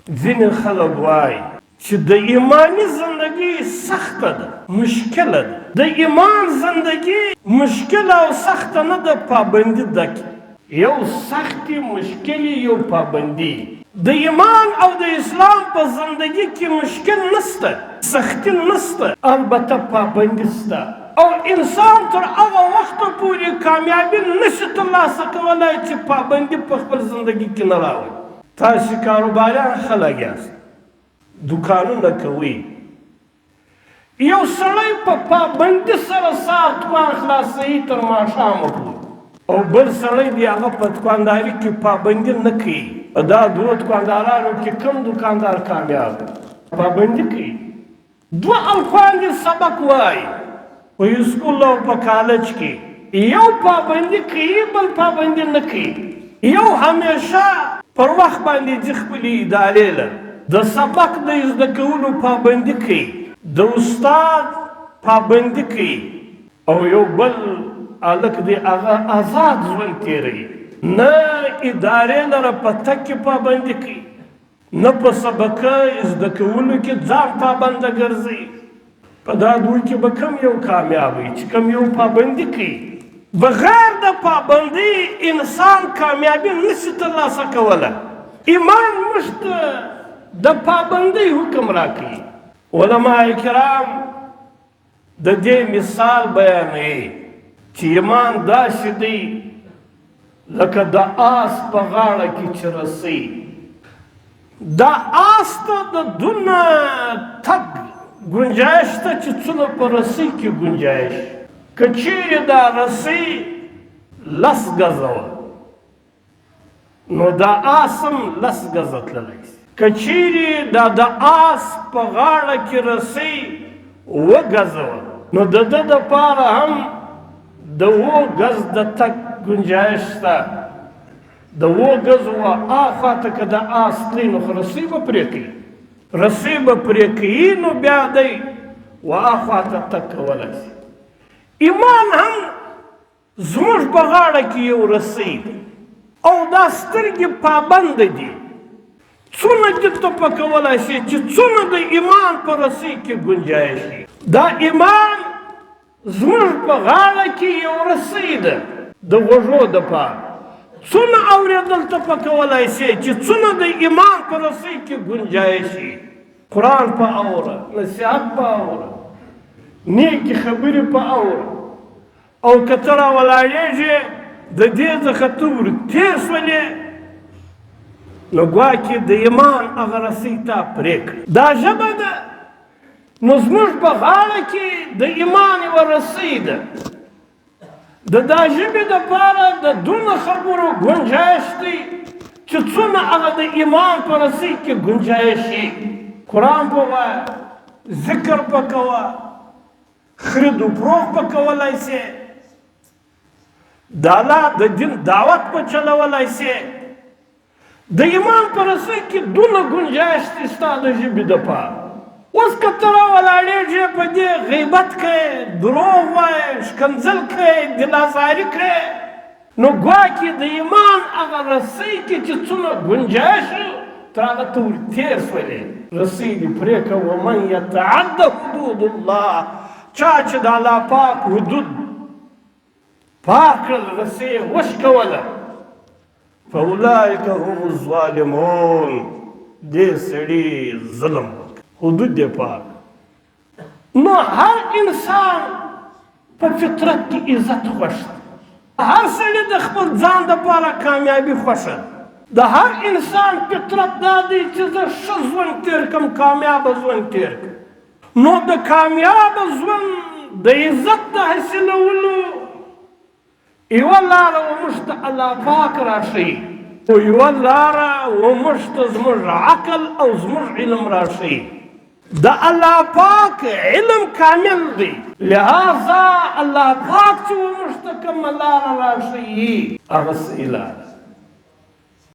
ځینې خلک وایي چې د ایماني زندگی سخته ده، مشکله ده. د ایمان زندگی مشکله او سخته نه ده، پابندي ډکه. یو سختي، مشکلي، یو پابندي. د ایمان او د اسلام په زندگی کې مشکل نسته، سختی نسته، البته پابندي سته. او انسان تر هغه وخته پورې کامیابي نشي ترلاسه کولی چې پابندي په خپل زندگی کې نه راوړي. تاسې کاروباریان خلک یاست، دوکانونه کوئ. یو سړی په پابندي سره سهار دوکان خلاصوي تر ماښامه پورې، او بل سړی دی هغه په دوکانداري کې پابندي نه کوي. دا دوه دوکاندارانو کې کوم دوکاندار کامیاب پابندي کوي؟ دوه الفان دي سبق وایي په اسکول او په کالج کې. یو پابندي کوي، بل پابندي نه کوي. یو همیشه پر وخت باندې ځي خپلې ادارې له، د سبق د زده کولو پابندي کوي، د استاد پابندي کوي. او یو بل هلک دی هغه آزاد ژوند تېروي، نه ادارې لره په تګ کې پابندي کوي، نه په سبقه زده کولو کې ځان پابنده ګرځي. په دا دوی کې به کوم یو کامیاب وي چې کوم یو پابندي کوي؟ بغیر د پابندي انسان کامیابي نشي ترلاسه کولی. ایمان موږ ته د پابندۍ حکم راکوي. علما کرام د دې مثال بیانوي چې ایمان داسې دی لکه د آس په غاړه کې چې رسۍ. دا آس ته د دونه تګ گنجایش ته چې څونه په رسۍ کې گنجایش. که چیرې دا رسۍ 10 ګزه وه نو دا آس هم 10 ګزه تللی شي. که چیرې دا د آس په غاړه کې رسۍ 7 ګزه وه نو د ده دپاره هم د 7 ګز د تګ گنجایش شته. د 7 ګزو هاخوا ته که د آس تلي نو خو رسۍ به پرې کوي، رسۍ به پرې کوي، نو بیا دی هاخوا ته تګ کولی شي. ایمان هم زموږ په غاړه کې یو رسۍ ده، او دا سترګې پابنده دي. څونه دې ته کولی شي چې څونه د ایمان په رسۍ کې گنجایش شي. دا ایمان زموږ په غاړه کې یو رسۍ ده د غوږو دپاره. څونه اورېدل ته کولی شي چې څونه د ایمان په رسۍ کې گنجایش شي. قرآن په اوره، نصیحت په اوره، نیکې خبرې په اوره. او که ته راولاړېږې د دې څخه ته ورتېر شولې نو ګواکې د ایمان هغه رسۍ تا پرې کړې. دا ژبه ده، نو زموږ په غاړه کې د ایمان یوه رسۍ ده. د دا ژبې دپاره د دونه خبرو گنجایش دی چې څونه هغه د ایمان په رسۍ کې گنجایش شي. قرآن په وایه، ذکر په کوه، خرید و فروخت په کولی شې، د الله د دین دعوت په چلولی شې. د ایمان په رسۍ کې دونه گنجایش دی ستا د ژبې دپاره. اوس که ته راولاړېږې په دې غیبت کوې، دروغ وایې، ښکنځل کوې، دلازاري کوې، نو ګواکې د ایمان هغه رسۍ کې چې څونه گنجایش تر هغه ته ورتېر شولې، رسۍ دې پرې کړه. ومن یتعد حدود الله، چا چې د الله پاک حدود پاک کړل، رسۍ یې وشکوله، فاولئک هم الظالمون، دې سړي ظلم وکړ، حدود دې پاک. نو هر انسان په فطرت کې عزت خوښ دی. هر سړي د خپل ځان دپاره کامیابي خوښه ده. د هر انسان فطرت دا دی چې زه ښه ژوند تېر کړم، کامیابه ژوند تېر کړم. نو د کامیابه ژوند د عزت د حاصلولو یوه لاره وموږ ته الله پاک راښیي، او یوه لاره وموږ ته زموږ عقل او زموږ علم راښیي. د الله پاک علم کامل دی، لہذا الله پاک چې وموږ ته کومه لاره راښیي هغه صحیح لاره